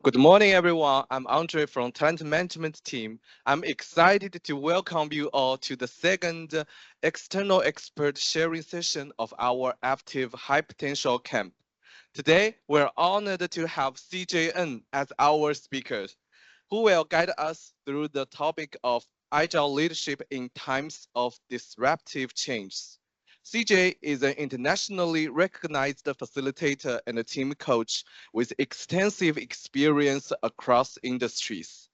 Good morning, everyone. I'm Andre from Talent Management team. I'm excited to welcome you all to the second external expert sharing session of our active high potential camp. Today, we're honored to have CJN as our speaker, who will guide us through the topic of agile leadership in times of disruptive change. CJ is an internationally recognized facilitator and a team coach with extensive experience across industries.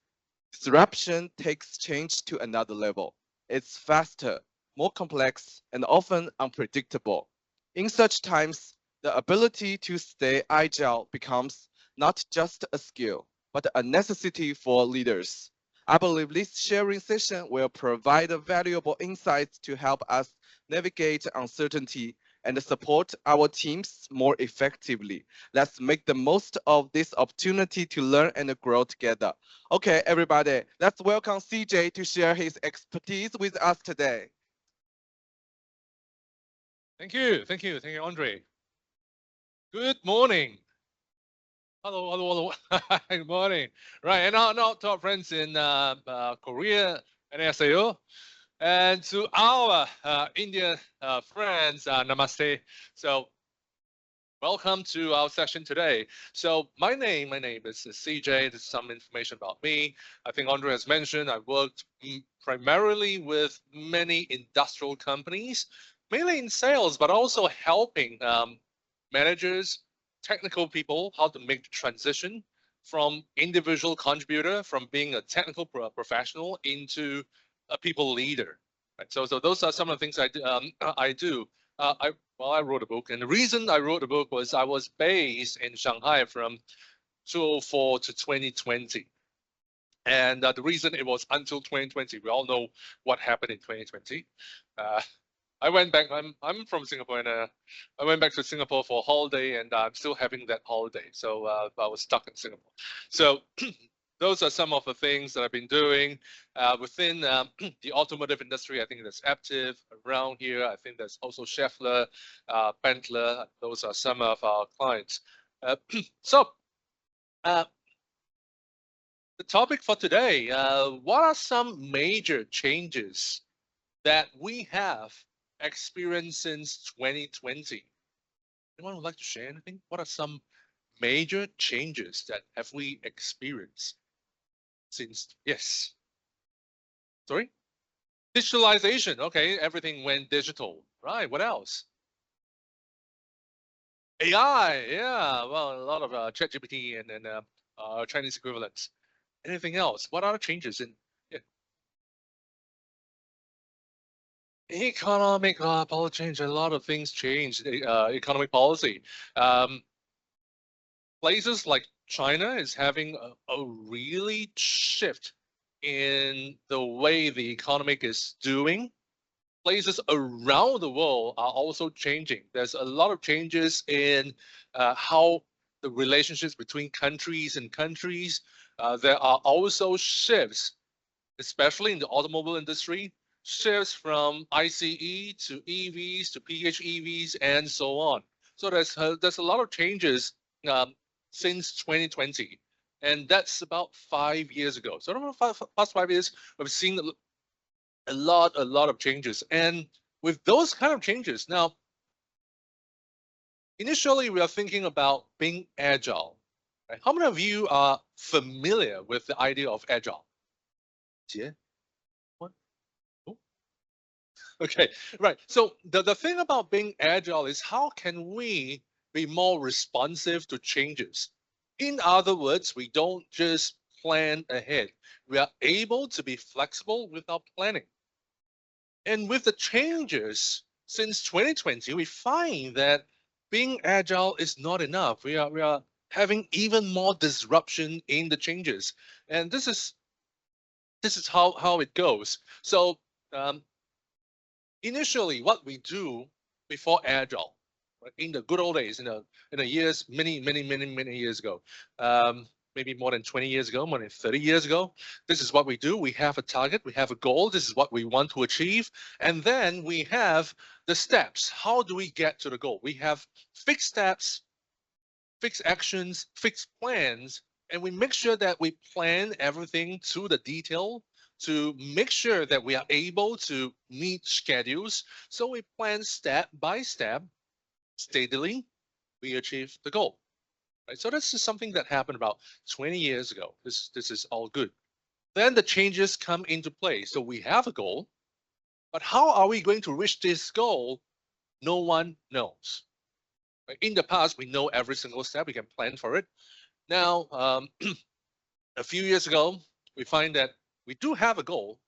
Disruption takes change to another level. It's faster, more complex, and often unpredictable. In such times, the ability to stay agile becomes not just a skill, but a necessity for leaders. I believe this sharing session will provide valuable insights to help us navigate uncertainty and support our teams more effectively. Let's make the most of this opportunity to learn and grow together. Okay, everybody, let's welcome CJ to share his expertise with us today. Thank you, Andre. Good morning. Hello. Good morning. Right, and now to our friends in Korea and SAO, and to our Indian friends, namaste. So welcome to our session today. So my name is CJ. This is some information about me. I think Andre has mentioned I worked primarily with many industrial companies, mainly in sales, but also helping managers, technical people, how to make the transition from individual contributor, from being a technical professional into a people leader. Right. So those are some of the things I do. I do. I wrote a book, and the reason I wrote the book was I was based in Shanghai from 2004 to 2020. And the reason it was until 2020, we all know what happened in 2020. Uh, I went back. I'm from Singapore, and I went back to Singapore for a holiday, and I'm still having that holiday. So I was stuck in Singapore. So those are some of the things that I've been doing within the automotive industry. I think there's Aptiv around here. I think there's also Schaeffler, Bentley. Those are some of our clients. So the topic for today: what are some major changes that we have experienced since 2020? Anyone would like to share anything? What are some major changes that have we experienced since? Yes. Sorry? Digitalization. Okay, everything went digital. Right. What else? AI. Yeah. Well, a lot of ChatGPT and Chinese equivalents. Anything else? What other changes in yeah. Economic policy change? A lot of things changed. Economic policy. Um, Places like China is having a really shift in the way the economic is doing. Places around the world are also changing. There's a lot of changes in how the relationships between countries and countries. There are also shifts, especially in the automobile industry, shifts from ICE to EVs to PHEVs and so on. So there's a lot of changes um, since 2020, and that's about 5 years ago. So over past 5 years, we've seen a lot of changes, and with those kind of changes, now initially we are thinking about being agile. Right? How many of you are familiar with the idea of agile? Yeah. What? Oh, okay, right. So the thing about being agile is how can we be more responsive to changes? In other words, we don't just plan ahead. We are able to be flexible with our planning. And with the changes since 2020, we find that being agile is not enough. We are having even more disruption in the changes. And this is how it goes. So um, initially what we do before agile, right, in the good old days, in the years many years ago, maybe more than 20 years ago, more than 30 years ago, this is what we do. We have a target, we have a goal, this is what we want to achieve, and then we have the steps. How do we get to the goal? We have fixed steps, fixed actions, fixed plans And we make sure that we plan everything to the detail to make sure that we are able to meet schedules. So we plan step by step, steadily, we achieve the goal. Right? So that's just something that happened about 20 years ago. This is all good. Then the changes come into play. So we have a goal, but how are we going to reach this goal? No one knows. Right? In the past, we know every single step. We can plan for it. Now, a few years ago, we find that we do have a goal,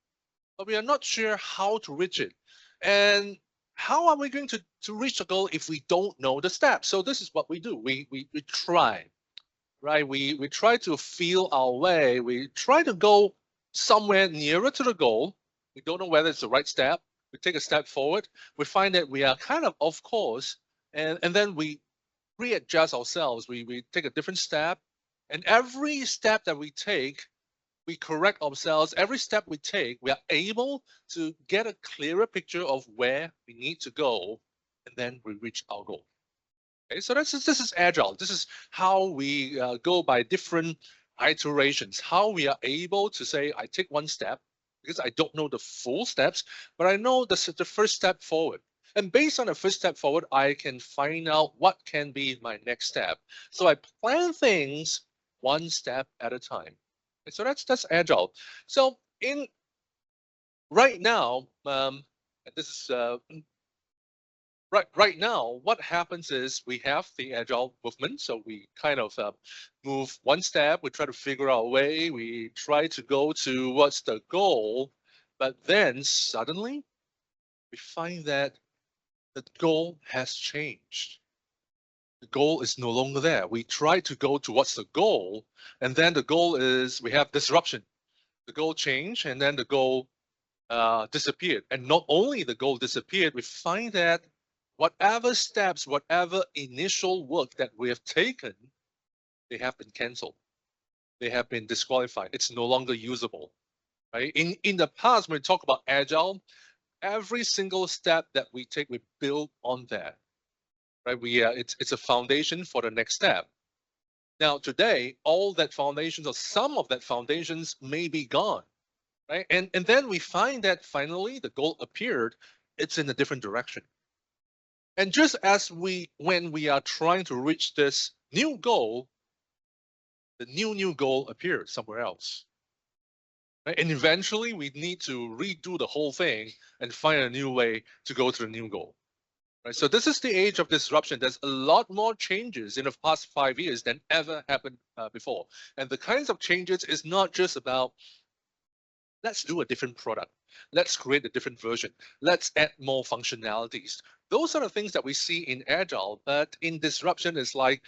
but we are not sure how to reach it. And how are we going to reach the goal if we don't know the steps? So this is what we do. We try, right? We try to feel our way. We try to go somewhere nearer to the goal. We don't know whether it's the right step. We take a step forward. We find that we are kind of off course, and then we readjust ourselves. We take a different step, and every step that we take, we correct ourselves. Every step we take, we are able to get a clearer picture of where we need to go, and then we reach our goal. Okay, so this is agile. This is how we go by different iterations. How we are able to say, I take one step because I don't know the full steps, but I know the first step forward. And based on the first step forward, I can find out what can be my next step. So I plan things one step at a time. And so that's agile. So in right now, this is right now, what happens is we have the agile movement. So we kind of move one step. We try to figure out a way. We try to go to what's the goal, but then suddenly we find that the goal has changed. The goal is no longer there. We try to go to what's the goal, and then the goal is we have disruption. The goal changed, and then the goal disappeared. And not only the goal disappeared, we find that whatever steps, whatever initial work that we have taken, they have been canceled. They have been disqualified. It's no longer usable. Right? In the past, when we talk about agile, every single step that we take, we build on that. Right? It's a foundation for the next step. Now today, all that foundations or some of that foundations may be gone. Right? And then we find that finally the goal appeared, it's in a different direction. And just as when we are trying to reach this new goal, the new goal appears somewhere else. Right? And eventually we need to redo the whole thing and find a new way to go to the new goal. Right? So this is the age of disruption. There's a lot more changes in the past 5 years than ever happened before. And the kinds of changes is not just about let's do a different product. Let's create a different version. Let's add more functionalities. Those are the things that we see in Agile, but in disruption, it's like,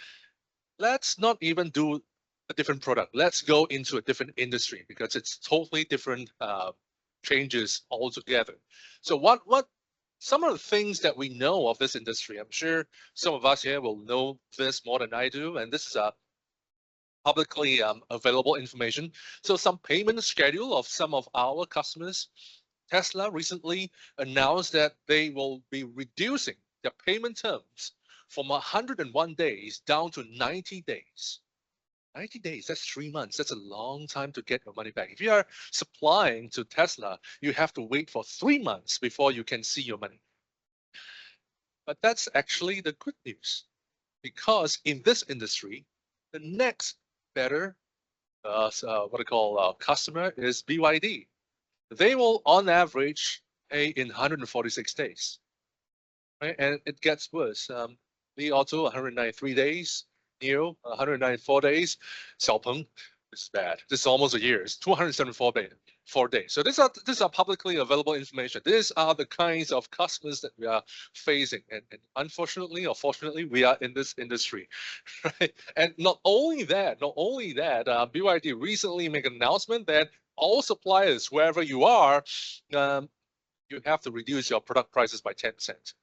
let's not even do a different product. Let's go into a different industry because it's totally different changes altogether. So what some of the things that we know of this industry, I'm sure some of us here will know this more than I do, and this is a publicly available information. So some payment schedule of some of our customers. Tesla recently announced that they will be reducing their payment terms from 101 days down to 90 days. 90 days, that's 3 months. That's a long time to get your money back. If you are supplying to Tesla, you have to wait for 3 months before you can see your money. But that's actually the good news, because in this industry, the next better what I call customer is BYD. They will on average pay in 146 days, right? And it gets worse. Li Auto 193 days, NIO 194 days, Xiaopeng is bad. This is almost a year. It's 274 days. 4 days. So these are publicly available information. These are the kinds of customers that we are facing, and unfortunately or fortunately, we are in this industry, right? And not only that, BYD recently made an announcement that all suppliers, wherever you are, you have to reduce your product prices by 10%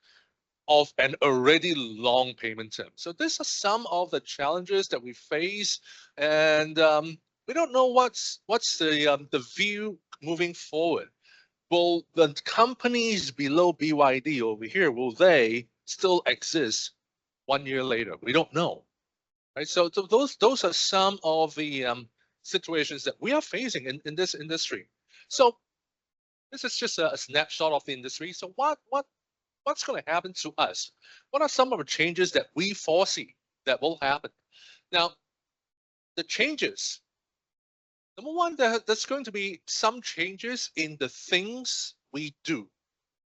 of an already long payment term. So these are some of the challenges that we face, and we don't know what's the view moving forward. Will the companies below BYD over here, will they still exist 1 year later? We don't know. right? So those are some of the situations that we are facing in this industry. So this is just a snapshot of the industry. So what's going to happen to us? What are some of the changes that we foresee that will happen? Now, the changes. Number one, there's going to be some changes in the things we do.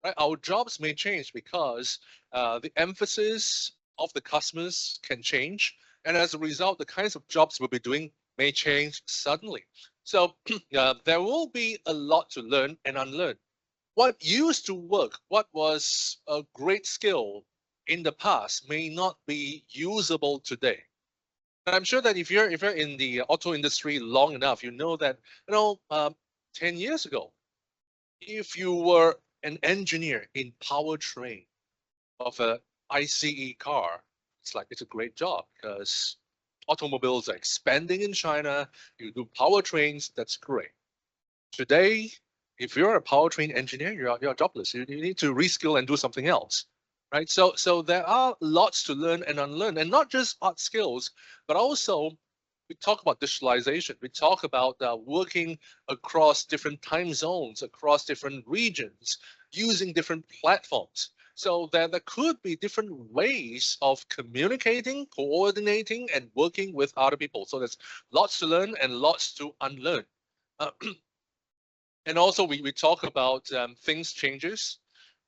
Right? Our jobs may change because the emphasis of the customers can change, and as a result, the kinds of jobs we'll be doing may change suddenly. So there will be a lot to learn and unlearn. What used to work, what was a great skill in the past, may not be usable today. And I'm sure that if you're in the auto industry long enough, you know that 10 years ago, if you were an engineer in powertrain of a ICE car, it's a great job because automobiles are expanding in China. You do powertrains, that's great. Today, if you're a powertrain engineer, you're jobless. You need to reskill and do something else, right? So there are lots to learn and unlearn, and not just hard skills, but also we talk about digitalization. We talk about working across different time zones, across different regions, using different platforms. So there could be different ways of communicating, coordinating, and working with other people. So there's lots to learn and lots to unlearn. Uh, and also we talk about things changes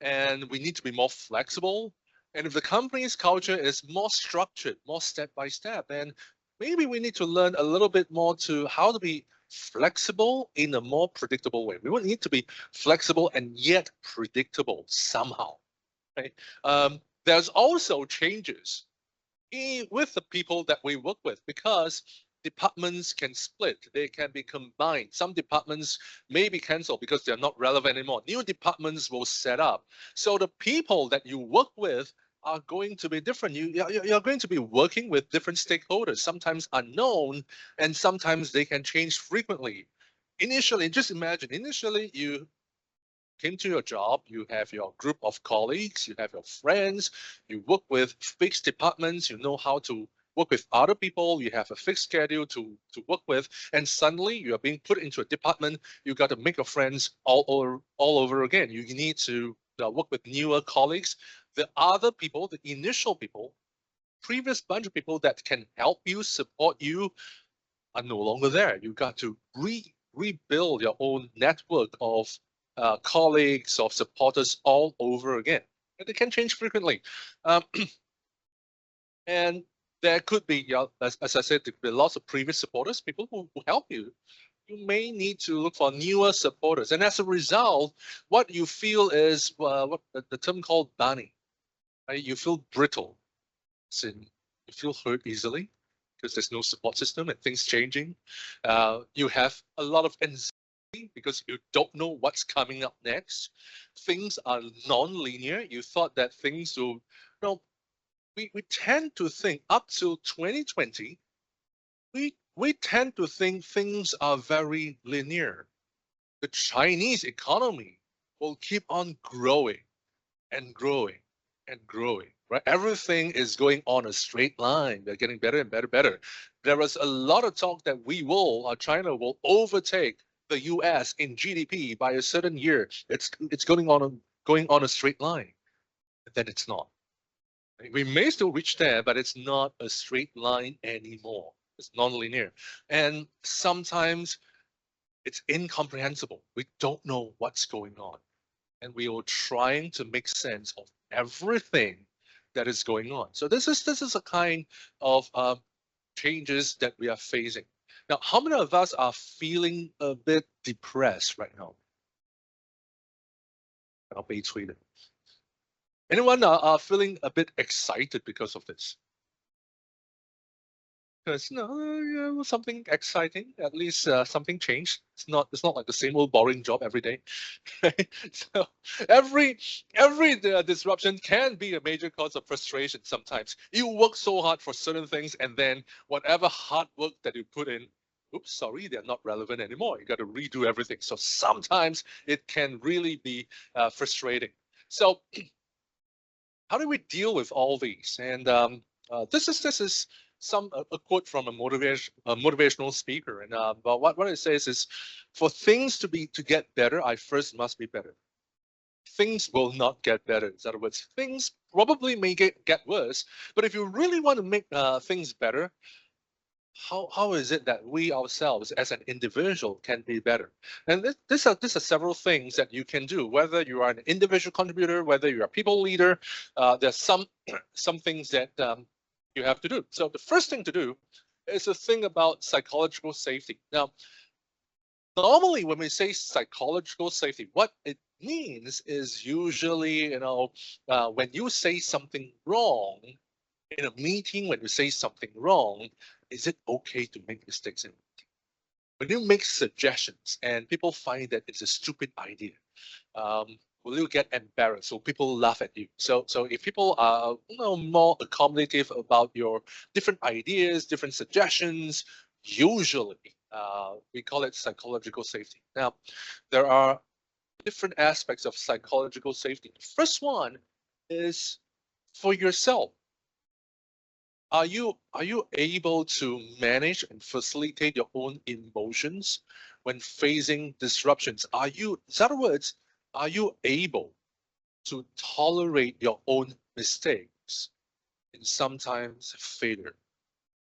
and we need to be more flexible. And if the company's culture is more structured, more step by step, then maybe we need to learn a little bit more to how to be flexible in a more predictable way. We will need to be flexible and yet predictable somehow. Right? There's also changes with the people that we work with because departments can split, they can be combined. Some departments may be canceled because they're not relevant anymore. New departments will set up. So the people that you work with are going to be different. You're going to be working with different stakeholders, sometimes unknown, and sometimes they can change frequently. Initially, just imagine, initially you came to your job, you have your group of colleagues, you have your friends, you work with fixed departments, you know how to work with other people, you have a fixed schedule to work with, and suddenly you are being put into a department, you got to make your friends all over again. You need to work with newer colleagues. The other people, the initial people, previous bunch of people that can help you, support you, are no longer there. You got to rebuild your own network of colleagues, of supporters all over again. And they can change frequently. Um, and there could be, as I said, there could be lots of previous supporters, people who help you. You may need to look for newer supporters. And as a result, what you feel is what the term called bunny. Right? You feel brittle. You feel hurt easily because there's no support system and things changing. You have a lot of anxiety because you don't know what's coming up next. Things are non-linear. You thought that things will, we tend to think up till 2020, we tend to think things are very linear. The Chinese economy will keep on growing and growing and growing, right? Everything is going on a straight line. They're getting better and better, better. There was a lot of talk that China will overtake the US in GDP by a certain year. It's going on a straight line. But then it's not. We may still reach there, but it's not a straight line anymore. It's non-linear. And sometimes it's incomprehensible. We don't know what's going on. And we are trying to make sense of everything that is going on. So this is a kind of changes that we are facing. Now, how many of us are feeling a bit depressed right now? Anyone are feeling a bit excited because of this? Because something exciting, at least something changed. It's not like the same old boring job every day. So every disruption can be a major cause of frustration sometimes. You work so hard for certain things and then whatever hard work that you put in, oops, sorry, they're not relevant anymore. You got to redo everything. So sometimes it can really be frustrating. So how do we deal with all these? And this is a quote from a motivational speaker, and but what it says is, for things to get better, I first must be better. Things will not get better. In other words, things probably may get worse, but if you really want to make things better, how is it that we ourselves as an individual can be better? And these are several things that you can do, whether you are an individual contributor, whether you're a people leader. There's some things that you have to do. So the first thing to do is to think about psychological safety. Now, normally when we say psychological safety, what it means is usually, when you say something wrong in a meeting, when you say something wrong, is it okay to make mistakes in a meeting? When you make suggestions and people find that it's a stupid idea, will you get embarrassed? So people laugh at you. So if people are more accommodative about your different ideas, different suggestions, usually we call it psychological safety. Now, there are different aspects of psychological safety. The first one is for yourself. Are you able to manage and facilitate your own emotions when facing disruptions? In other words, are you able to tolerate your own mistakes and sometimes failure?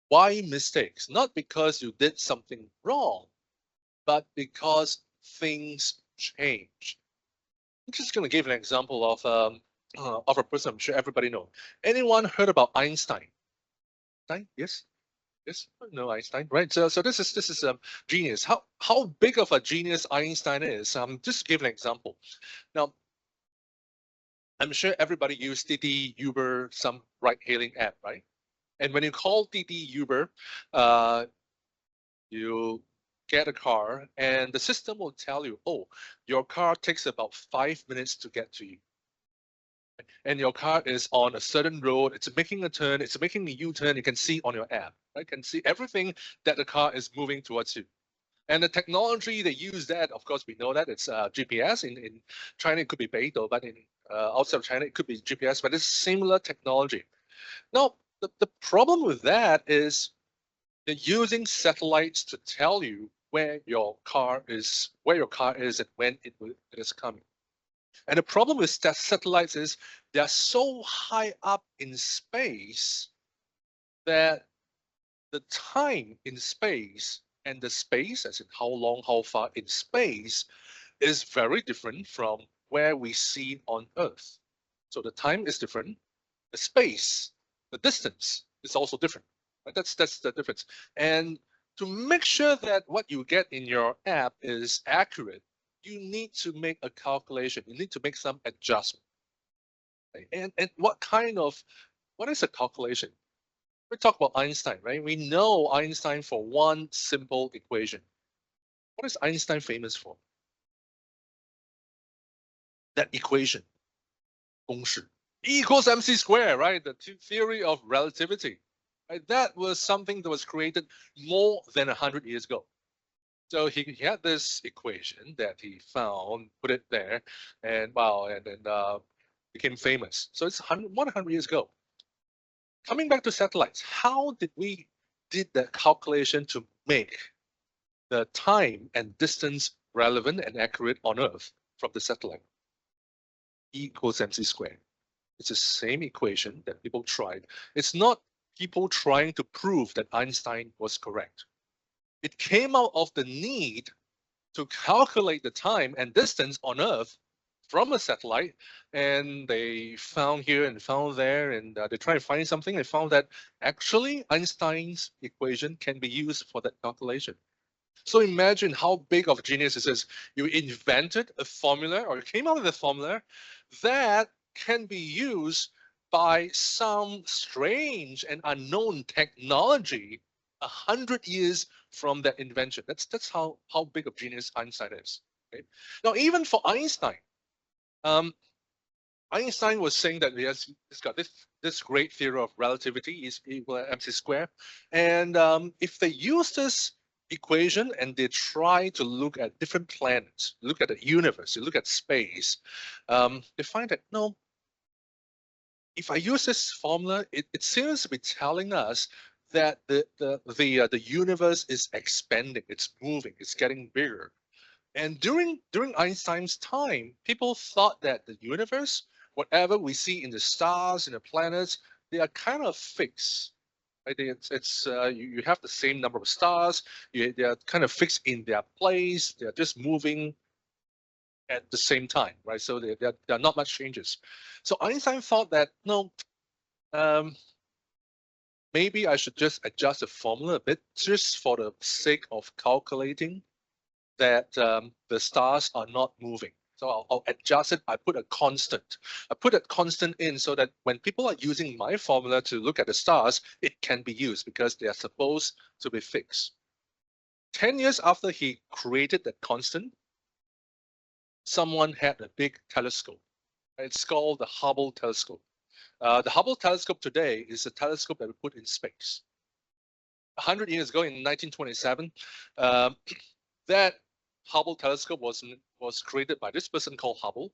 Why mistakes? Not because you did something wrong, but because things change. I'm just going to give an example of a person I'm sure everybody knows. Anyone heard about Einstein? Einstein? Yes. Yes, no Einstein, right? So this is genius. How big of a genius Einstein is? Just give an example. Now, I'm sure everybody use Didi, Uber, some ride-hailing app, right? And when you call Didi, Uber, you get a car, and the system will tell you, oh, your car takes about 5 minutes to get to you. And your car is on a certain road, it's making a turn, it's making a U-turn, you can see on your app, right? You can see everything that the car is moving towards you. And the technology they use that, of course, we know that it's GPS. In China, it could be Beidou, but in outside of China, it could be GPS, but it's similar technology. Now, the problem with that is they're using satellites to tell you where your car is and when it is coming. And the problem with satellites is they're so high up in space that the time in space and the space, as in how long, how far in space, is very different from where we see on Earth. So the time is different, the space, the distance is also different. Right? That's the difference. And to make sure that what you get in your app is accurate, you need to make a calculation. You need to make some adjustment. Right? And what is a calculation? We talk about Einstein, right? We know Einstein for one simple equation. What is Einstein famous for? That equation, 公式, E equals mc squared, right? The theory of relativity. Right? That was something that was created more than 100 years ago. So he had this equation that he found, put it there, and wow, and then became famous. So it's 100 years ago. Coming back to satellites, how did we did the calculation to make the time and distance relevant and accurate on Earth from the satellite? E equals mc squared. It's the same equation that people tried. It's not people trying to prove that Einstein was correct. It came out of the need to calculate the time and distance on Earth from a satellite, and they found here and found there, and they tried to find something. They found that actually Einstein's equation can be used for that calculation. So imagine how big of a genius this is. You invented a formula, or you came out with a formula that can be used by some strange and unknown technology 100 years from that invention. That's how big of genius Einstein is. Okay? Now, even for Einstein, Einstein was saying that he's got this great theory of relativity is equal to mc squared, and if they use this equation and they try to look at different planets, look at the universe, look at space, they find that no. If I use this formula, it seems to be telling us that the universe is expanding, it's moving, it's getting bigger. And during Einstein's time, people thought that the universe, whatever we see in the stars, in the planets, they are kind of fixed. Right? You have the same number of stars. They are kind of fixed in their place. They are just moving at the same time, right? So there are not much changes. So Einstein thought that no, um, maybe I should just adjust the formula a bit, just for the sake of calculating that the stars are not moving. So I'll adjust it. I put a constant. I put a constant in so that when people are using my formula to look at the stars, it can be used because they are supposed to be fixed. 10 years after he created that constant, someone had a big telescope. It's called the Hubble telescope. The Hubble telescope today is a telescope that we put in space. 100 years ago in 1927, that Hubble telescope was created by this person called Hubble.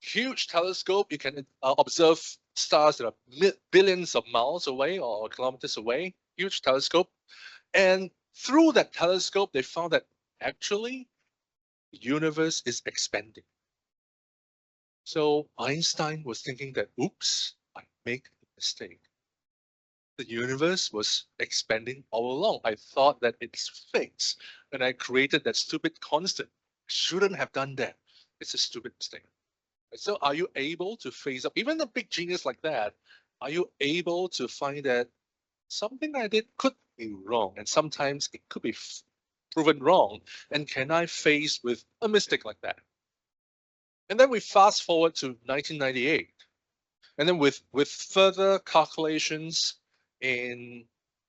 Huge telescope. You can observe stars that are billions of miles away or kilometers away. Huge telescope. And through that telescope, they found that actually the universe is expanding. So Einstein was thinking that, oops, I make a mistake. The universe was expanding all along. I thought that it's fixed, and I created that stupid constant. Shouldn't have done that. It's a stupid mistake. So are you able to face up, even a big genius like that, are you able to find that something I did could be wrong, and sometimes it could be proven wrong, and can I face with a mistake like that? And then we fast forward to 1998. And then with further calculations in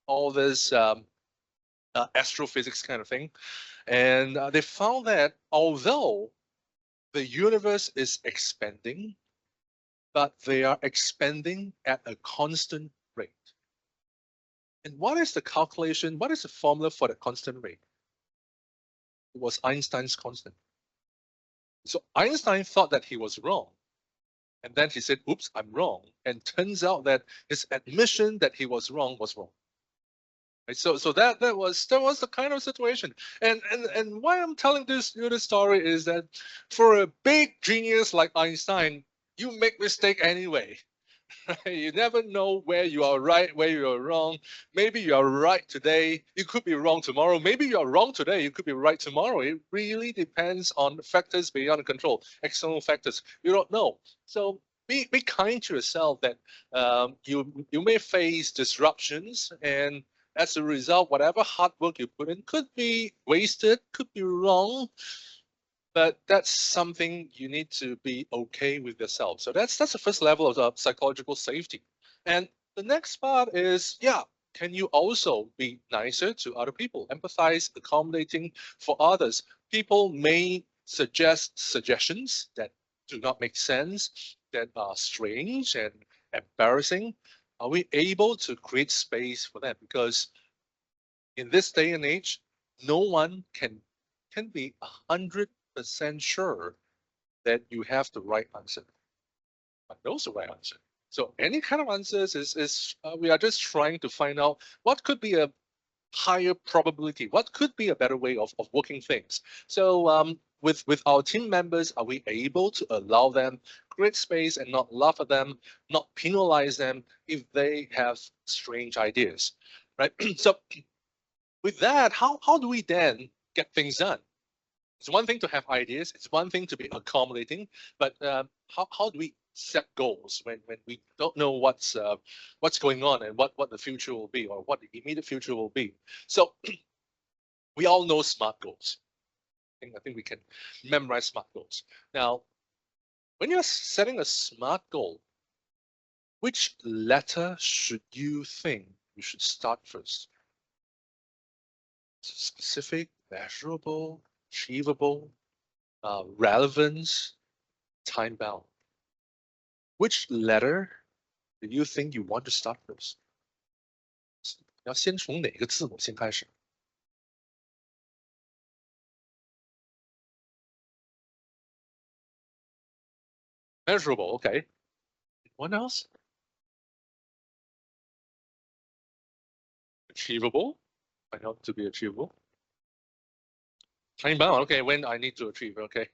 all this astrophysics kind of thing, and they found that although the universe is expanding, but they are expanding at a constant rate. And what is the calculation? What is the formula for the constant rate? It was Einstein's constant. So Einstein thought that he was wrong. And then he said, oops, I'm wrong. And turns out that his admission that he was wrong was wrong. Right? So that was the kind of situation. And why I'm telling this story is that for a big genius like Einstein, you make mistake anyway. You never know where you are right, where you are wrong. Maybe you are right today, you could be wrong tomorrow. Maybe you are wrong today, you could be right tomorrow. It really depends on factors beyond control, external factors. You don't know. So be kind to yourself that you may face disruptions, and as a result, whatever hard work you put in could be wasted, could be wrong, but that's something you need to be okay with yourself. So that's the first level of the psychological safety. And the next part is, yeah, can you also be nicer to other people, empathize, accommodating for others? People may suggest suggestions that do not make sense, that are strange and embarrassing. Are we able to create space for them? Because in this day and age, no one can be 100% sure that you have the right answer, but knows the right answer. So any kind of answers is we are just trying to find out what could be a higher probability, what could be a better way of working things. So with our team members, are we able to allow them create space and not laugh at them, not penalize them if they have strange ideas, right? So with that, how do we then get things done? It's one thing to have ideas. It's one thing to be accommodating, but how do we set goals when we don't know what's going on and what the future will be or what the immediate future will be? So we all know SMART goals. I think we can memorize SMART goals. Now, when you're setting a SMART goal, which letter should you think you should start first? Specific, measurable, achievable, relevance, time bound. Which letter do you think you want to start first? 要先从哪个字母先开始 ？Measurable, okay. What else? achievable. I know to be achievable. Time bound. Okay, when I need to achieve. Okay.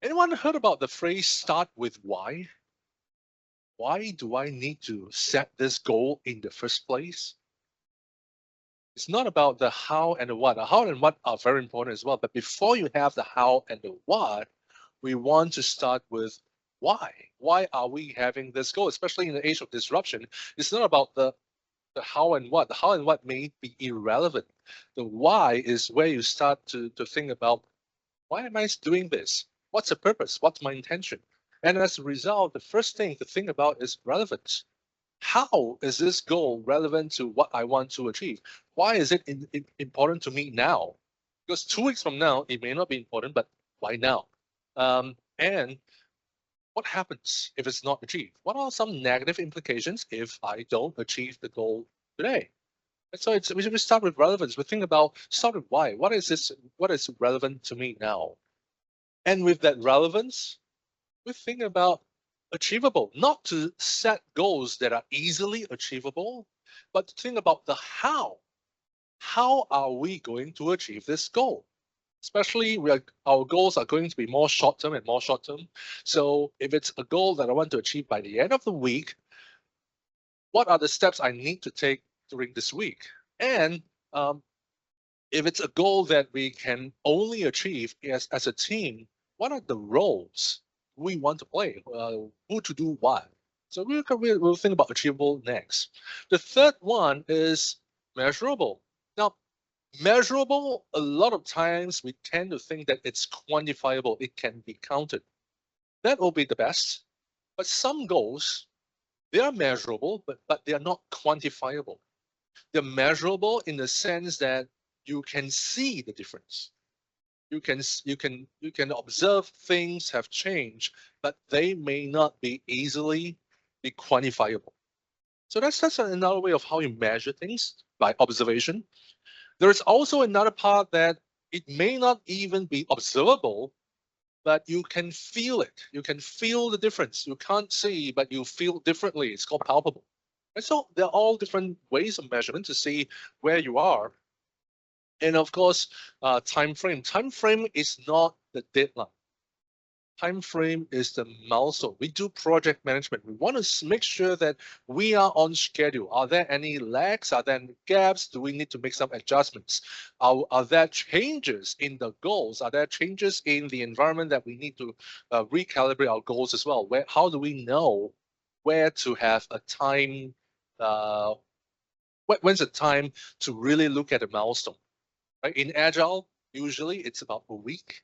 Anyone heard about the phrase "start with why"? Why do I need to set this goal in the first place? It's not about the how and the what. The how and what are very important as well. But before you have the how and the what, we want to start with why. Why are we having this goal? Especially in the age of disruption, it's not about the how and what. The how and what may be irrelevant. The why is where you start to think about, why am I doing this? What's the purpose? What's my intention? And as a result, the first thing to think about is relevance. How is this goal relevant to what I want to achieve? Why is it important to me now? Because 2 weeks from now, it may not be important, but why now? And what happens if it's not achieved? What are some negative implications if I don't achieve the goal today? And so we start with relevance. We think about, start with why. What is this? What is relevant to me now? And with that relevance, we think about achievable, not to set goals that are easily achievable, but to think about the how. How are we going to achieve this goal? Especially our goals are going to be more short term and more short term. So if it's a goal that I want to achieve by the end of the week, what are the steps I need to take during this week? And if it's a goal that we can only achieve as a team, what are the roles we want to play? Who to do what? So we'll think about achievable next. The third one is measurable. Now, measurable, a lot of times we tend to think that it's quantifiable, it can be counted. That will be the best. But some goals, they are measurable, but they are not quantifiable. They're measurable in the sense that you can see the difference. You can observe things have changed, but they may not be easily be quantifiable. So that's another way of how you measure things, by observation. There is also another part that it may not even be observable, but you can feel it. You can feel the difference. You can't see, but you feel differently. It's called palpable. And so there are all different ways of measurement to see where you are. And of course, time frame. Time frame is not the deadline. Time frame is the milestone. We do project management. We want to make sure that we are on schedule. Are there any lags? Are there any gaps? Do we need to make some adjustments? Are there changes in the goals? Are there changes in the environment that we need to recalibrate our goals as well? How do we know where to have a time? When's the time to really look at a milestone? Right? In Agile, usually it's about a week.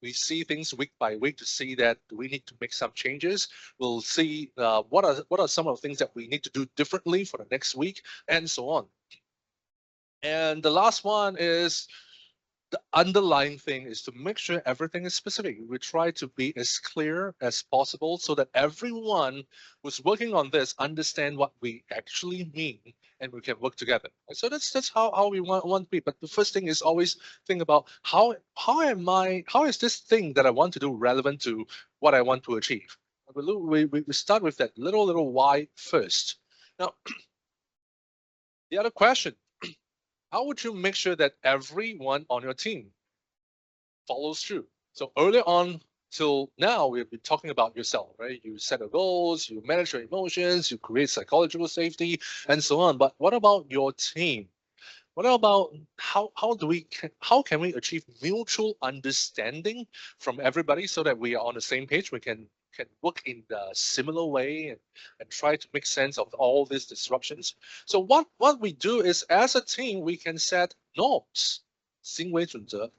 We see things week by week to see that we need to make some changes. We'll see what are some of the things that we need to do differently for the next week, and so on. And the last one is, the underlying thing is to make sure everything is specific. We try to be as clear as possible so that everyone who's working on this understand what we actually mean, and we can work together. So that's how we want to be. But the first thing is always think about how is this thing that I want to do relevant to what I want to achieve. We start with that little why first. Now, the other question, how would you make sure that everyone on your team follows through? So earlier on till now, we've been talking about yourself, right? You set your goals, you manage your emotions, you create psychological safety, and so on. But what about your team? What about how can we achieve mutual understanding from everybody so that we are on the same page? We can work in the similar way and try to make sense of all these disruptions. So what we do is, as a team, we can set norms, 行为准则.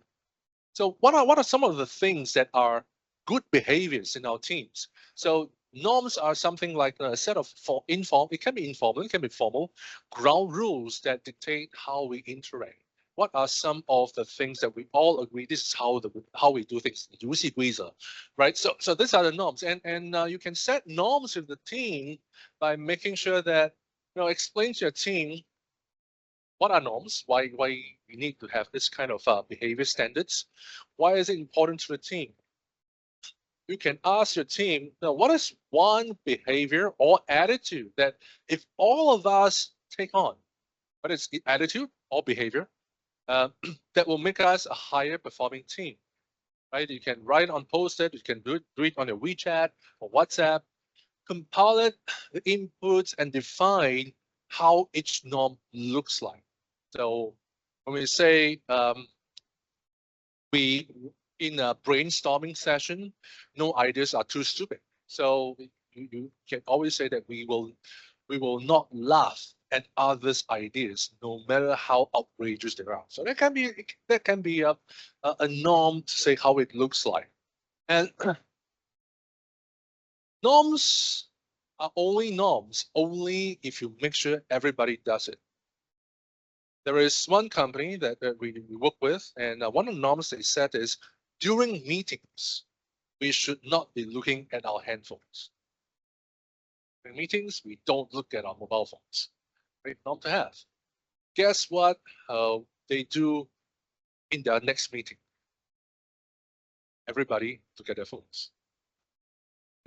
So what are some of the things that are good behaviors in our teams? So norms are something like a set of it can be informal, it can be formal, ground rules that dictate how we interact. What are some of the things that we all agree this is how we do things? 游戏规则, right? So these are the norms, and you can set norms with the team by making sure that explain to your team what are norms, why we need to have this kind of behavior standards, why is it important to the team. You can ask your team, what is one behavior or attitude that if all of us take on, but it's attitude or behavior that will make us a higher performing team, right? You can write on post-it, you can do it on your WeChat or WhatsApp, compile it, the inputs, and define how each norm looks like. So when we say we in a brainstorming session, no ideas are too stupid. So you can always say that we will not laugh at others' ideas, no matter how outrageous they are. So that can be a norm to say how it looks like. And norms are only norms only if you make sure everybody does it. There is one company that we work with, and one of the norms they set is during meetings, we should not be looking at our handphones. In meetings, we don't look at our mobile phones. Great norm to have. Guess what they do in their next meeting? Everybody look at their phones.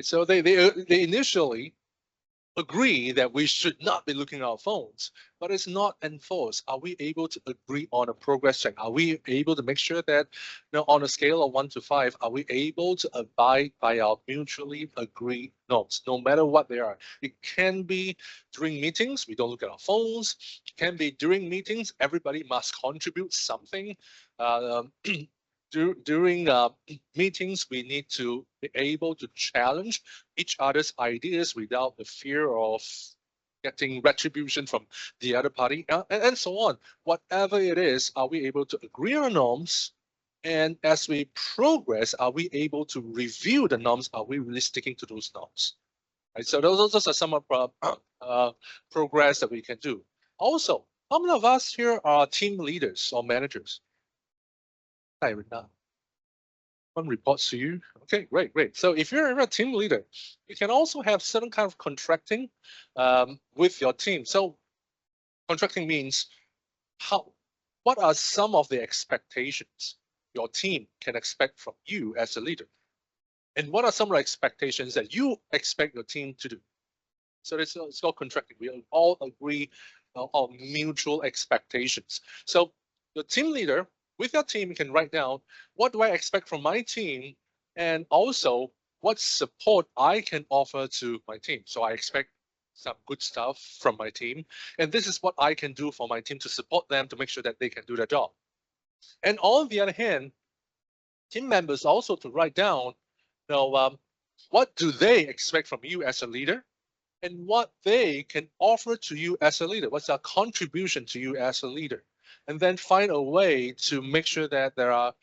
So they initially agree that we should not be looking at our phones, but it's not enforced. Are we able to agree on a progress check? Are we able to make sure that, on a scale of 1 to 5, are we able to abide by our mutually agreed norms, no matter what they are? It can be during meetings, we don't look at our phones. It can be during meetings, everybody must contribute something. During meetings, we need to be able to challenge each other's ideas without the fear of getting retribution from the other party, and so on. Whatever it is, are we able to agree on norms? And as we progress, are we able to review the norms? Are we really sticking to those norms? Right. So those are some of progress that we can do. Also, how many of us here are team leaders or managers? One reports to you. Okay, great. So if you're a team leader, you can also have certain kind of contracting with your team. So contracting means what are some of the expectations your team can expect from you as a leader? And what are some of the expectations that you expect your team to do? So it's called contracting. We all agree on mutual expectations. So the team leader with your team can write down, what do I expect from my team, and also what support I can offer to my team. So I expect some good stuff from my team, and this is what I can do for my team to support them to make sure that they can do their job. And on the other hand, team members also to write down, what do they expect from you as a leader, and what they can offer to you as a leader. What's our contribution to you as a leader? And then find a way to make sure that there are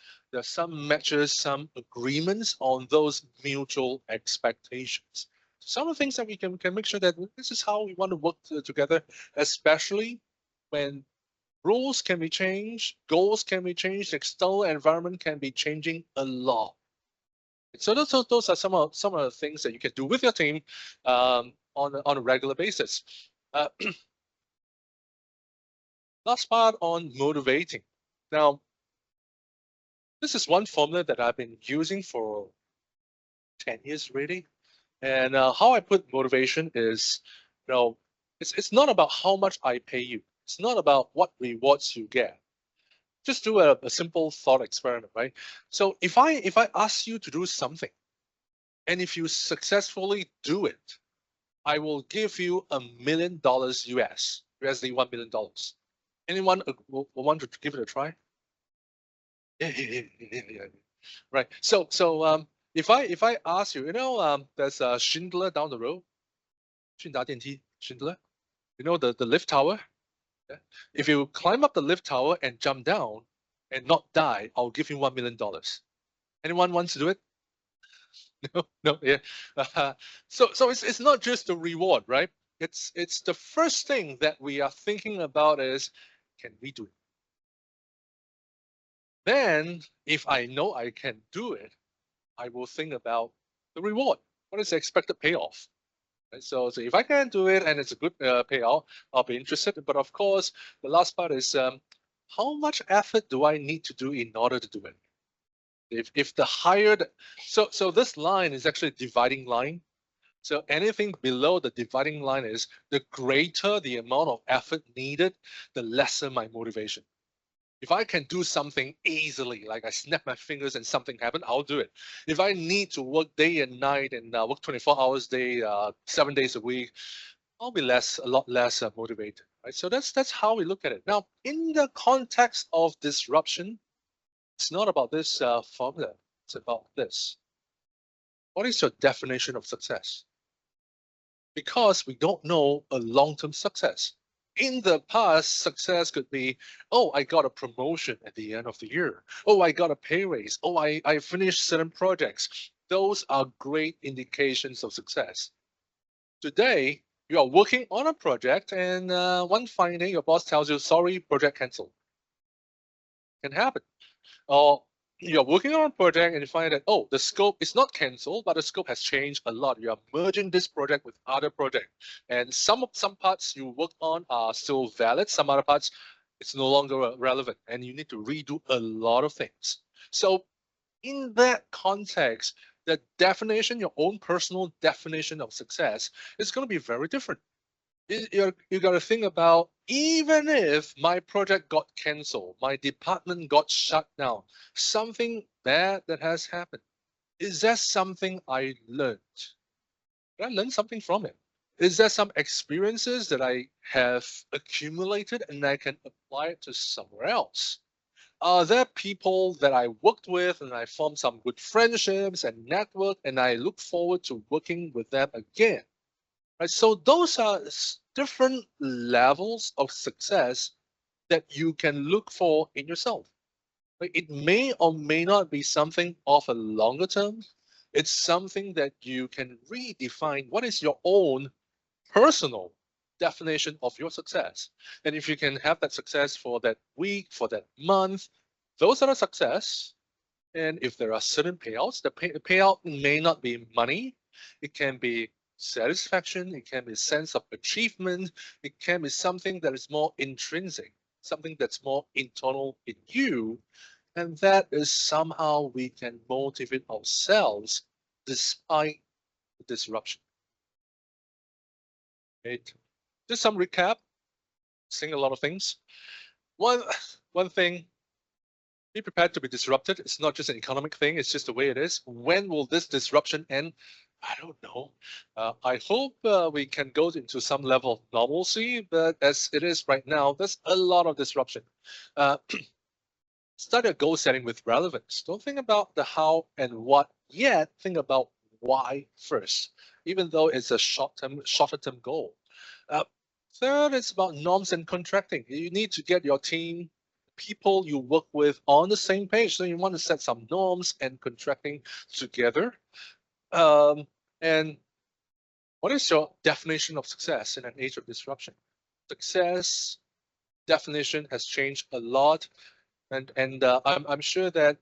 some matches, some agreements on those mutual expectations. Some of the things that we can make sure that this is how we want to work together, especially when rules can be changed, goals can be changed, external environment can be changing a lot. So those are some of the things that you can do with your team on a regular basis. Last part on motivating. Now, this is one formula that I've been using for 10 years really. And how I put motivation is, it's not about how much I pay you. It's not about what rewards you get. Just do a simple thought experiment, right? So if I ask you to do something, and if you successfully do it, I will give you $1 million US, USD $1 million. Anyone will want to give it a try? Yeah. Right. So if I ask you, there's a Schindler down the road, Schindler, the lift tower. Yeah? If you climb up the lift tower and jump down and not die, I'll give you $1 million. Anyone wants to do it? No, yeah. So it's not just the reward, right? It's the first thing that we are thinking about is, can we do it? Then, if I know I can do it, I will think about the reward. What is the expected payoff? Right? So if I can do it and it's a good payout, I'll be interested. But of course, the last part is how much effort do I need to do in order to do it? If the higher so this line is actually a dividing line. So anything below the dividing line is the greater the amount of effort needed, the lesser my motivation. If I can do something easily, like I snap my fingers and something happen, I'll do it. If I need to work day and night and work 24 hours a day, 7 days a week, I'll be a lot less motivated, right? So that's how we look at it. Now, in the context of disruption, it's not about this formula. It's about this. What is your definition of success? Because we don't know a long-term success. In the past, success could be, oh, I got a promotion at the end of the year. Oh, I got a pay raise. Oh, I finished certain projects. Those are great indications of success. Today, you are working on a project and one fine day your boss tells you, sorry, project cancelled. Can happen. Or you're working on a project and you find that, oh, the scope is not cancelled, but the scope has changed a lot. You are merging this project with other project. And some parts you worked on are still valid, some other parts it's no longer relevant and you need to redo a lot of things. So in that context, the definition, your own personal definition of success is going to be very different. You got to think about, even if my project got canceled, my department got shut down, something bad that has happened, is that something I learned? Did I learn something from it? Is there some experiences that I have accumulated and I can apply it to somewhere else? Are there people that I worked with and I formed some good friendships and network and I look forward to working with them again? Right? So those are different levels of success that you can look for in yourself. Like it may or may not be something of a longer term. It's something that you can redefine what is your own personal definition of your success. And if you can have that success for that week, for that month, those are a success. And if there are certain payouts, the payout may not be money. It can be satisfaction. It can be a sense of achievement. It can be something that is more intrinsic, something that's more internal in you. And that is somehow we can motivate ourselves despite the disruption. Right? Just some recap, saying a lot of things. One, one thing, be prepared to be disrupted. It's not just an economic thing, it's just the way it is. When will this disruption end? I don't know. I hope we can go into some level of normalcy, but as it is right now, there's a lot of disruption. Uh, Start your goal setting with relevance. Don't think about the how and what yet. Think about why first, even though it's a shorter term goal. Uh, Third, it's about norms and contracting. You need to get your team, people you work with, on the same page. So you want to set some norms and contracting together. And what is your definition of success in an age of disruption? Success definition has changed a lot, and I'm sure that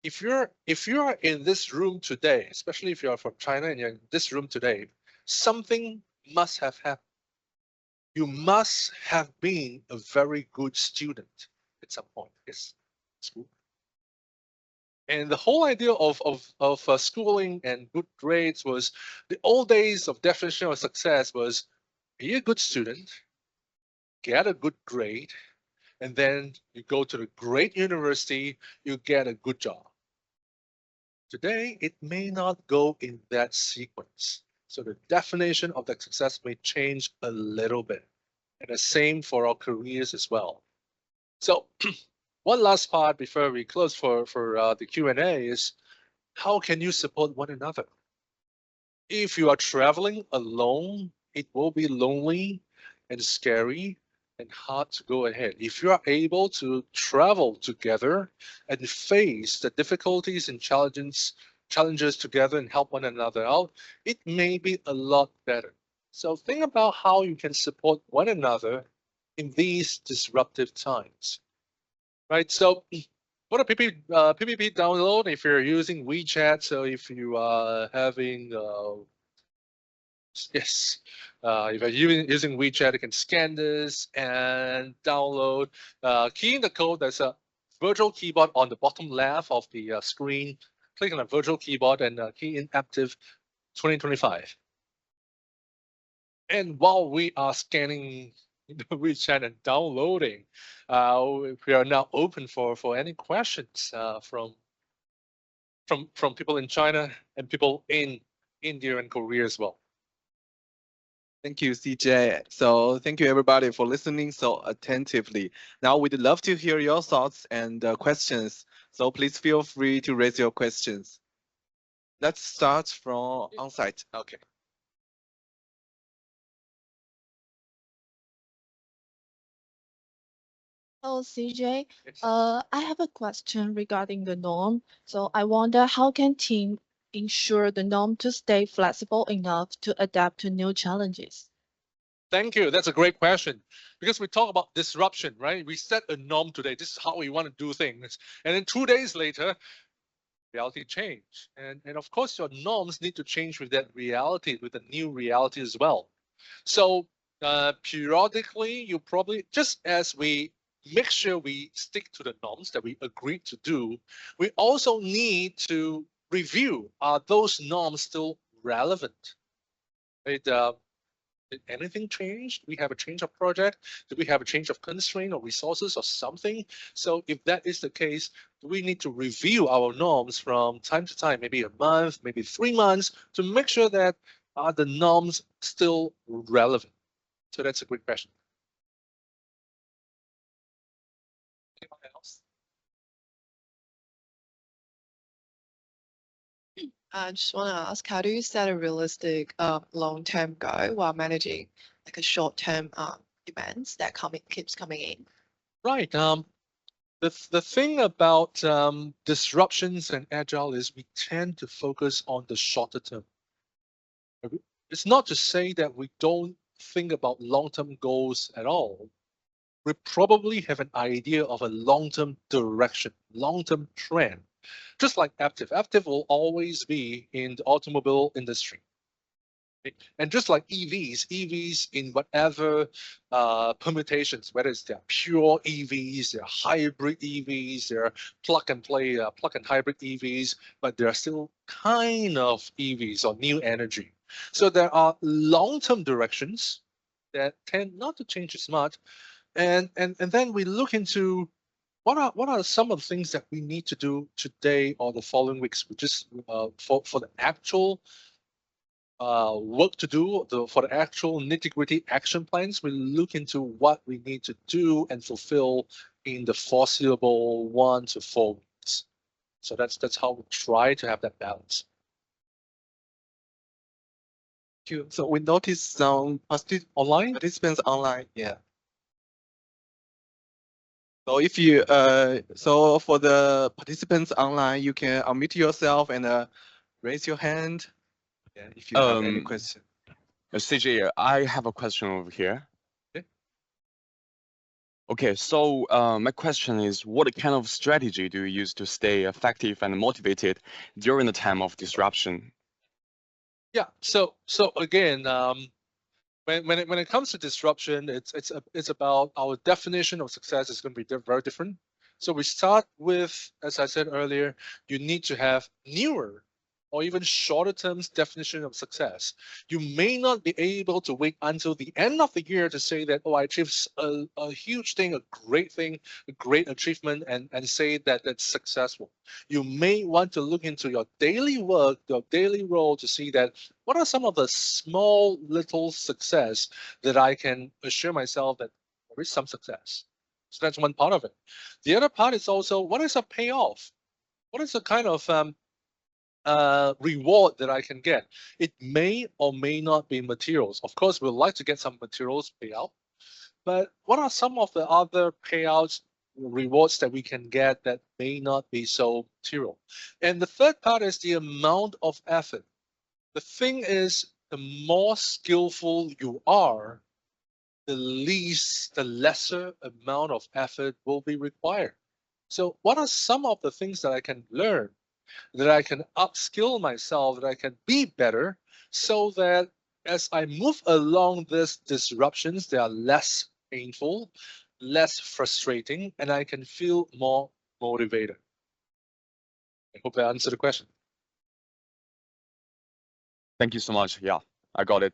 if you're in this room today, especially if you are from China and you're in this room today, something must have happened. You must have been a very good student at some point. Yes, school. And the whole idea of schooling and good grades was the old days of definition of success was be a good student, get a good grade, and then you go to the great university, you get a good job. Today, it may not go in that sequence. So the definition of that success may change a little bit. And the same for our careers as well. So one last part before we close for the Q&A is, how can you support one another? If you are traveling alone, it will be lonely and scary and hard to go ahead. If you are able to travel together and face the difficulties and challenges together and help one another out, it may be a lot better. So think about how you can support one another in these disruptive times, right? So what a PPP download if you're using WeChat. So if you are having yes. If you're using WeChat, you can scan this and download. Key in the code. There's a virtual keyboard on the bottom left of the screen. Click on the virtual keyboard and key in active 2025. And while we are scanning the WeChat and downloading, we are now open for any questions from people in China and people in India and Korea as well. Thank you, CJ. So thank you everybody for listening so attentively. Now we'd love to hear your thoughts and questions. So please feel free to raise your questions. Let's start from on-site. Okay. Hello, CJ. Yes. I have a question regarding the norm. So I wonder how can team ensure the norm to stay flexible enough to adapt to new challenges? Thank you. That's a great question. Because we talk about disruption, right? We set a norm today. This is how we want to do things. And then 2 days later, reality change. And of course, your norms need to change with that reality, with the new reality as well. So periodically, you probably, just as we make sure we stick to the norms that we agreed to do, we also need to review, are those norms still relevant? Right? Did anything change? Do we have a change of project? Do we have a change of constraint or resources or something? So if that is the case, do we need to review our norms from time to time, maybe a month, maybe 3 months, to make sure that are the norms still relevant? So that's a great question. Anyone else? I just want to ask, how do you set a realistic long-term goal while managing like a short-term events that keeps coming in? Right. The thing about disruptions and agile is we tend to focus on the shorter term. It's not to say that we don't think about long-term goals at all. We probably have an idea of a long-term direction, long-term trend. Just like Aptiv. Aptiv will always be in the automobile industry. And just like EVs in whatever permutations, whether it's their pure EVs, their hybrid EVs, their plug and play, plug and hybrid EVs, but they're still kind of EVs or new energy. So there are long-term directions that tend not to change as much. And then we look into what are some of the things that we need to do today or the following weeks, just for the actual work to do, for the actual nitty-gritty action plans. We look into what we need to do and fulfill in the foreseeable 1 to 4 weeks. So that's how we try to have that balance. Thank you. So we noticed some participants online. Yeah. So if you so for the participants online, you can unmute yourself and raise your hand. Yeah, if you have any question. CJ, I have a question over here. Okay. Okay, so my question is, what kind of strategy do you use to stay effective and motivated during the time of disruption? Yeah. So again, when it comes to disruption, it's about our definition of success is going to be very different. So we start with, as I said earlier, you need to have newer or even shorter terms definition of success. You may not be able to wait until the end of the year to say that, oh, I achieved a huge thing, a great thing, a great achievement, and say that that's successful. You may want to look into your daily work, your daily role to see that what are some of the small little success that I can assure myself that there is some success. So that's one part of it. The other part is also, what is a payoff? What is the kind of reward that I can get? It may or may not be materials. Of course, we'd like to get some materials payout, but what are some of the other payouts, rewards that we can get that may not be so material? And the third part is the amount of effort. The thing is, the more skillful you are, the lesser amount of effort will be required. So what are some of the things that I can learn, that I can upskill myself, that I can be better, so that as I move along these disruptions, they are less painful, less frustrating, and I can feel more motivated. I hope I answered the question. Thank you so much. Yeah, I got it.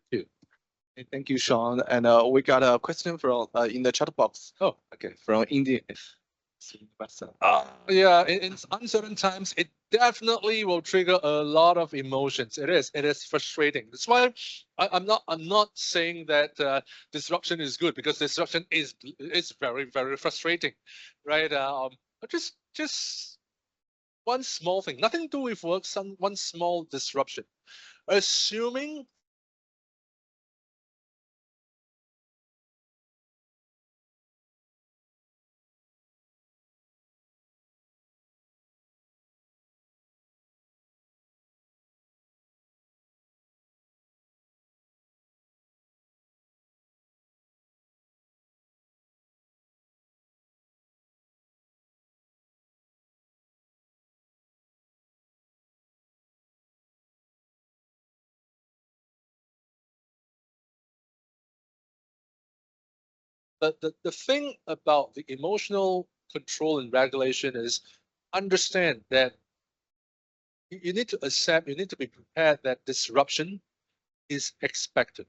Thank you, Sean. And we got a question from in the chat box. Oh, okay. From India. Yeah, in uncertain times, it definitely will trigger a lot of emotions. It is frustrating. That's why I'm not saying that disruption is good, because disruption is very, very frustrating, right? But just one small thing, nothing to do with work, one small disruption. Assuming the thing about the emotional control and regulation is understand that you need to accept, you need to be prepared that disruption is expected.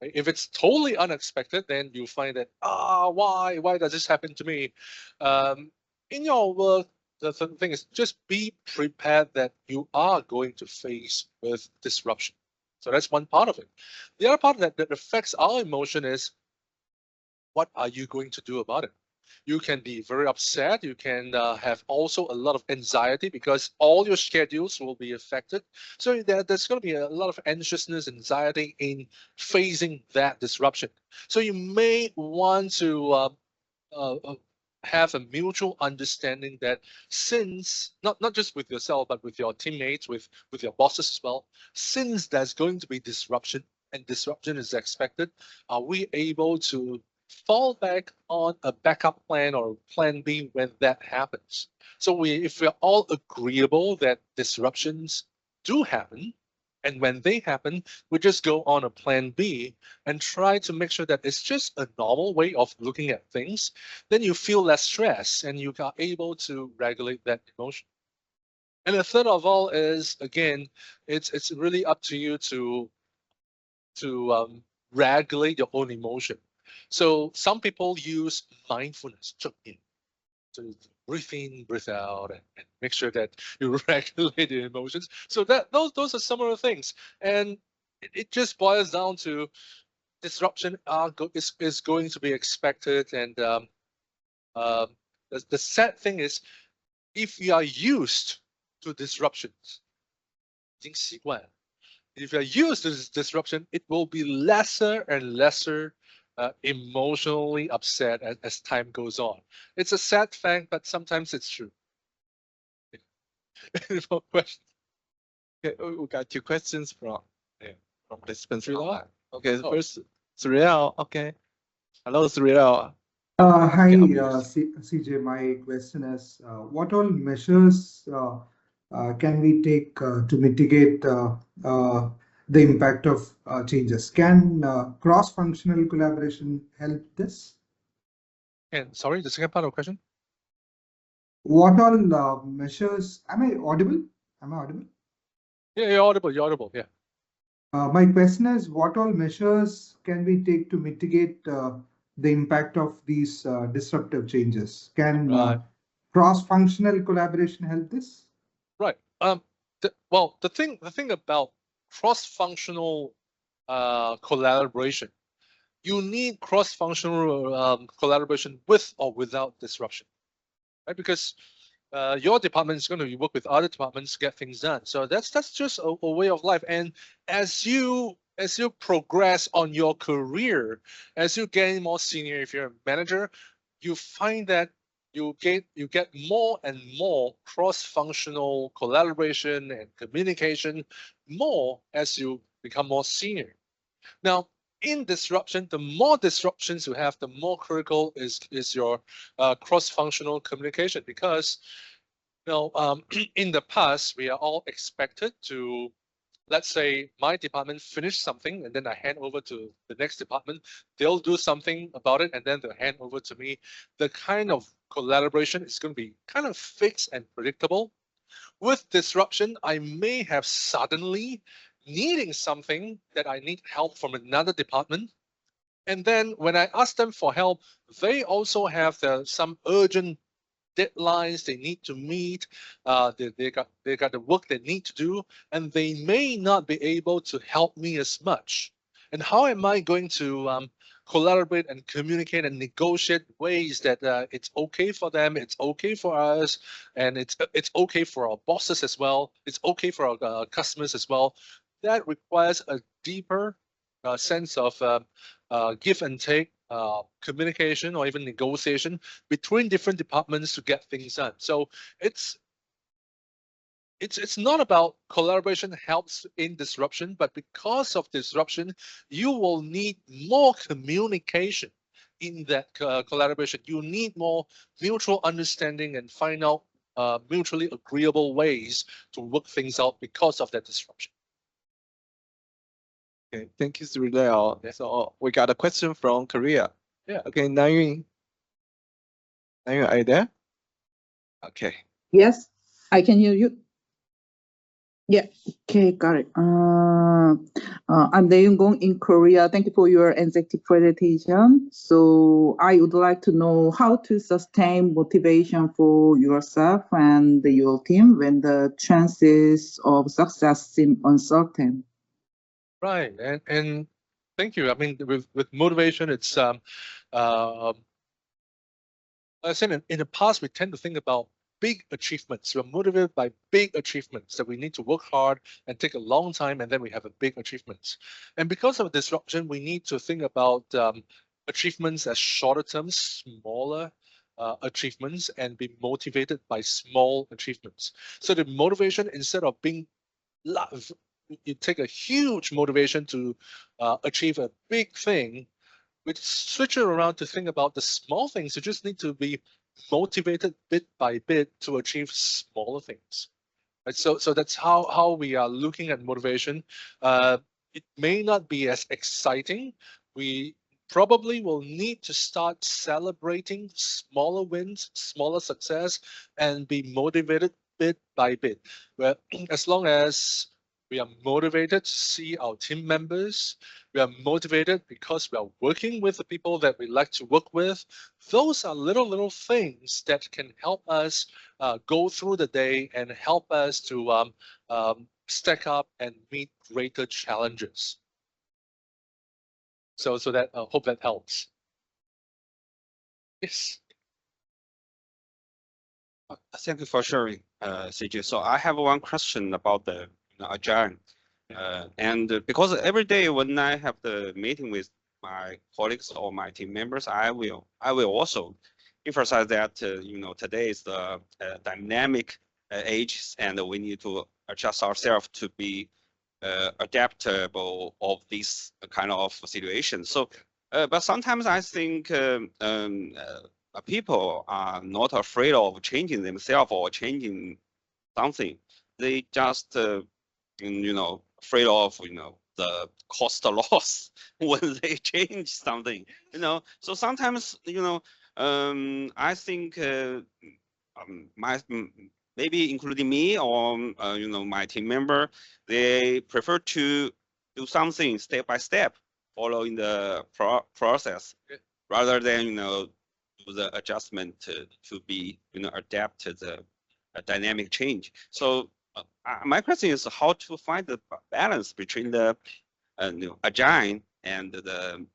Right? If it's totally unexpected, then you find that, why does this happen to me? In your work, the thing is just be prepared that you are going to face with disruption. So that's one part of it. The other part that affects our emotion is, what are you going to do about it? You can be very upset. You can have also a lot of anxiety, because all your schedules will be affected. So there's going to be a lot of anxiousness, anxiety in facing that disruption. So you may want to have a mutual understanding that, since not just with yourself, but with your teammates, with your bosses as well, since there's going to be disruption and disruption is expected, are we able to fall back on a backup plan or plan B when that happens? So if we're all agreeable that disruptions do happen, and when they happen, we just go on a plan B and try to make sure that it's just a normal way of looking at things, then you feel less stress and you are able to regulate that emotion. And the third of all is, again, it's really up to you to regulate your own emotion. So some people use mindfulness to breathe in, breathe out, and make sure that you regulate your emotions. So those are some of the things, and it just boils down to disruption is going to be expected. And um, the sad thing is, if you are used to disruptions, 已经习惯了, if you're used to this disruption, it will be lesser and lesser emotionally upset as time goes on. It's a sad fact, but sometimes it's true. Any more questions? Okay, we got two questions from participants online. Okay, Oh. first, Surreal. Okay. Hello, Surreal. Hi, Okay, CJ. My question is, what all measures can we take to mitigate the impact of changes? Can cross-functional collaboration help this? And sorry, the second part of the question? What all measures? Am I audible? Am I audible? Yeah, you're audible, yeah. My question is, what all measures can we take to mitigate the impact of these disruptive changes? Can Right. cross-functional collaboration help this? Right. The thing about cross-functional collaboration, you need cross-functional collaboration with or without disruption, right? Because your department is going to work with other departments to get things done. So that's just a way of life. And as you progress on your career, as you gain more senior, if you're a manager, you find that you get more and more cross-functional collaboration and communication more as you become more senior. Now, in disruption, the more disruptions you have, the more critical is your cross-functional communication, because in the past, we are all expected to, let's say my department finish something and then I hand over to the next department. They'll do something about it and then they'll hand over to me. The kind of collaboration is going to be kind of fixed and predictable. With disruption, I may have suddenly needing something that I need help from another department. And then when I ask them for help, they also have some urgent deadlines they need to meet. They got the work they need to do, and they may not be able to help me as much. And how am I going to collaborate and communicate and negotiate ways that it's okay for them, it's okay for us, and it's okay for our bosses as well. It's okay for our customers as well. That requires a deeper sense of give and take, communication, or even negotiation between different departments to get things done. So it's it's not about collaboration helps in disruption, but because of disruption, you will need more communication in that collaboration. You need more mutual understanding and find out mutually agreeable ways to work things out because of that disruption. Okay, thank you, Sri Leo. Yeah. So we got a question from Korea. Yeah. Okay, Nayun, are you there? Okay. Yes, I can hear you. Yeah, okay, got it. I'm Dae Gong in Korea. Thank you for your executive presentation. So I would like to know how to sustain motivation for yourself and your team when the chances of success seem uncertain. Right, and thank you. I mean, with motivation, it's I said in the past we tend to think about big achievements. We're motivated by big achievements that we need to work hard and take a long time, and then we have a big achievements. And because of disruption, we need to think about achievements as shorter term, smaller achievements, and be motivated by small achievements. So the motivation, instead of being you take a huge motivation to achieve a big thing, we switch it around to think about the small things. You just need to be motivated bit by bit to achieve smaller things. Right? So that's how we are looking at motivation. It may not be as exciting. We probably will need to start celebrating smaller wins, smaller success, and be motivated bit by bit. Well, as long as we are motivated to see our team members, we are motivated because we are working with the people that we like to work with. Those are little things that can help us go through the day and help us to stack up and meet greater challenges. So that hope that helps. Yes. Thank you for sharing, CJ. So I have one question about the Agile. And because every day when I have the meeting with my colleagues or my team members, I will also emphasize that today is the dynamic age, and we need to adjust ourselves to be adaptable of this kind of situation. So, but sometimes I think people are not afraid of changing themselves or changing something. They just afraid of the cost loss when they change something. So sometimes I think maybe including me or my team member, they prefer to do something step by step, following the process, rather than do the adjustment to be adapt to the dynamic change. So my question is how to find the balance between the agile and the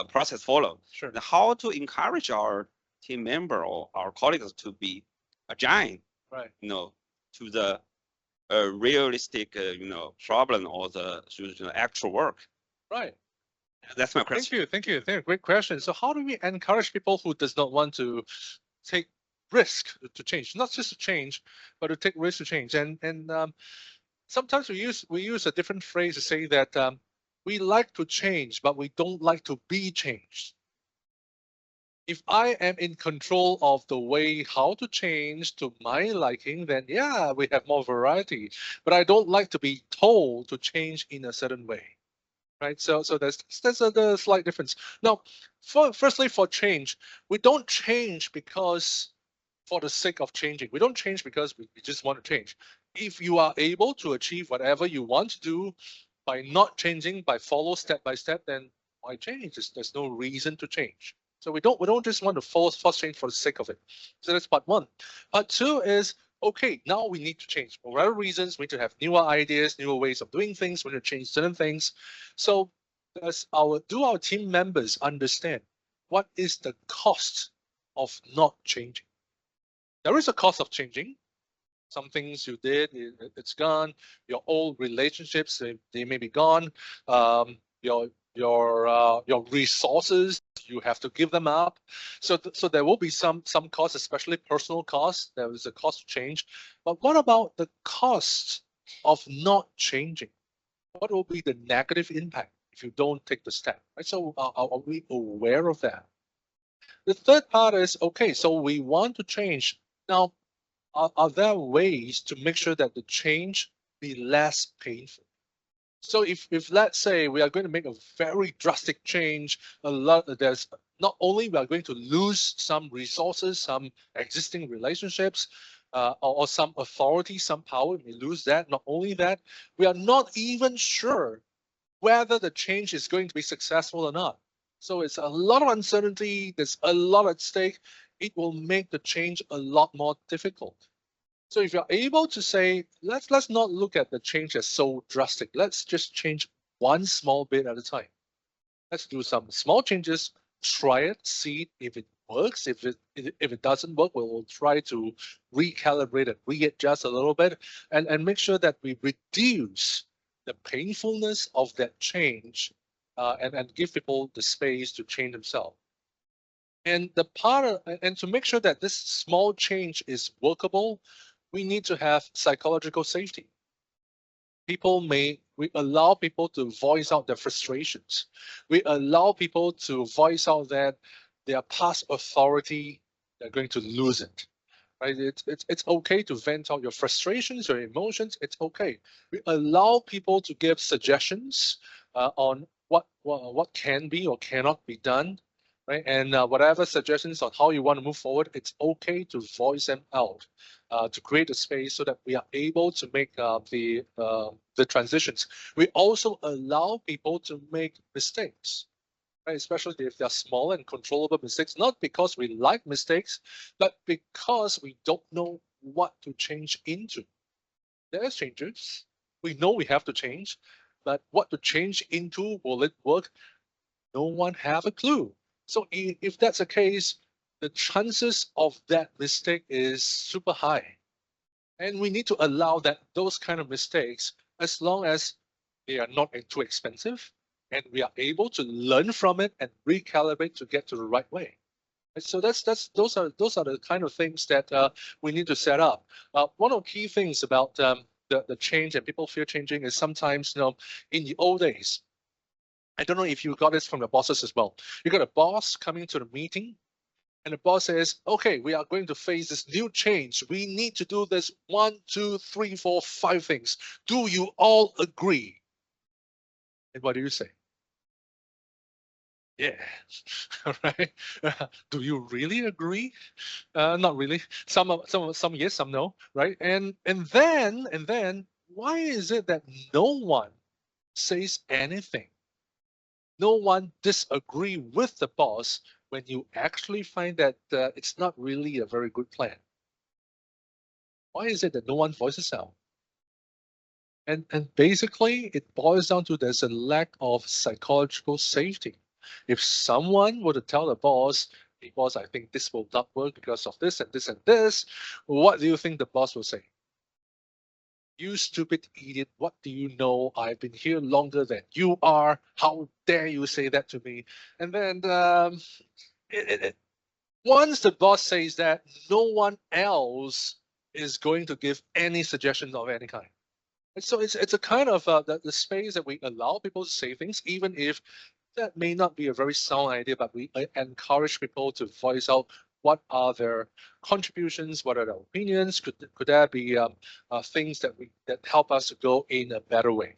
process follow. Sure. And how to encourage our team member or our colleagues to be agile, Right. to the realistic problem or the actual work. Right. That's my question. Thank you. Great question. So how do we encourage people who does not want to take risk to change, not just to change, but to take risk to change? And sometimes we use a different phrase to say that we like to change, but we don't like to be changed. If I am in control of the way how to change to my liking, then yeah, we have more variety. But I don't like to be told to change in a certain way. Right, so that's the slight difference. Now, firstly, for change, we don't change because for the sake of changing. We don't change because we just want to change. If you are able to achieve whatever you want to do by not changing, by follow step by step, then why change? There's no reason to change. So we don't just want to force change for the sake of it. So that's part one. Part two is, okay, now we need to change. For whatever reasons, we need to have newer ideas, newer ways of doing things. We need to change certain things. So do our team members understand what is the cost of not changing? There is a cost of changing. Some things you did, it's gone. Your old relationships, they may be gone. Your resources, you have to give them up. So there will be some costs, especially personal costs. There is a cost to change. But what about the cost of not changing? What will be the negative impact if you don't take the step? Right? So are we aware of that? The third part is, okay, so we want to change. Now, are there ways to make sure that the change be less painful? So if let's say we are going to make a very drastic change, there's not only we are going to lose some resources, some existing relationships, or some authority, some power, we lose that. Not only that, we are not even sure whether the change is going to be successful or not. So it's a lot of uncertainty. There's a lot at stake. It will make the change a lot more difficult. So if you're able to say, let's not look at the change as so drastic. Let's just change one small bit at a time. Let's do some small changes, try it, see if it works. If it doesn't work, we'll try to recalibrate it, readjust a little bit, and make sure that we reduce the painfulness of that change, and give people the space to change themselves. And to make sure that this small change is workable, we need to have psychological safety. We allow people to voice out their frustrations. We allow people to voice out that their past authority, they're going to lose it. Right? It's okay to vent out your frustrations, your emotions. It's okay. We allow people to give suggestions on what can be or cannot be done, right? And whatever suggestions on how you want to move forward, it's okay to voice them out, to create a space so that we are able to make the transitions. We also allow people to make mistakes. Right? Especially if they're small and controllable mistakes, not because we like mistakes, but because we don't know what to change into. There's changes. We know we have to change, but what to change into, will it work? No one have a clue. So if that's the case, the chances of that mistake is super high. And we need to allow those kind of mistakes, as long as they are not too expensive, and we are able to learn from it and recalibrate to get to the right way. So those are the kind of things that we need to set up. One of the key things about the change and people fear changing is sometimes, in the old days, I don't know if you got this from your bosses as well. You got a boss coming to the meeting, and the boss says, okay, we are going to face this new change. We need to do this 1, 2, 3, 4, 5 things. Do you all agree? And what do you say? Yeah, right. Do you really agree? Not really. Some yes, some no, right? And then why is it that no one says anything? No one disagree with the boss when you actually find that it's not really a very good plan. Why is it that no one voices out? And basically, it boils down to there's a lack of psychological safety. If someone were to tell the boss, hey boss, I think this will not work because of this and this and this, what do you think the boss will say? You stupid idiot, what do you know? I've been here longer than you are. How dare you say that to me? And then once the boss says that, no one else is going to give any suggestions of any kind. And so it's a kind of the space that we allow people to say things, even if that may not be a very sound idea, but we encourage people to voice out what are their contributions, what are their opinions. Could there be things that help us to go in a better way?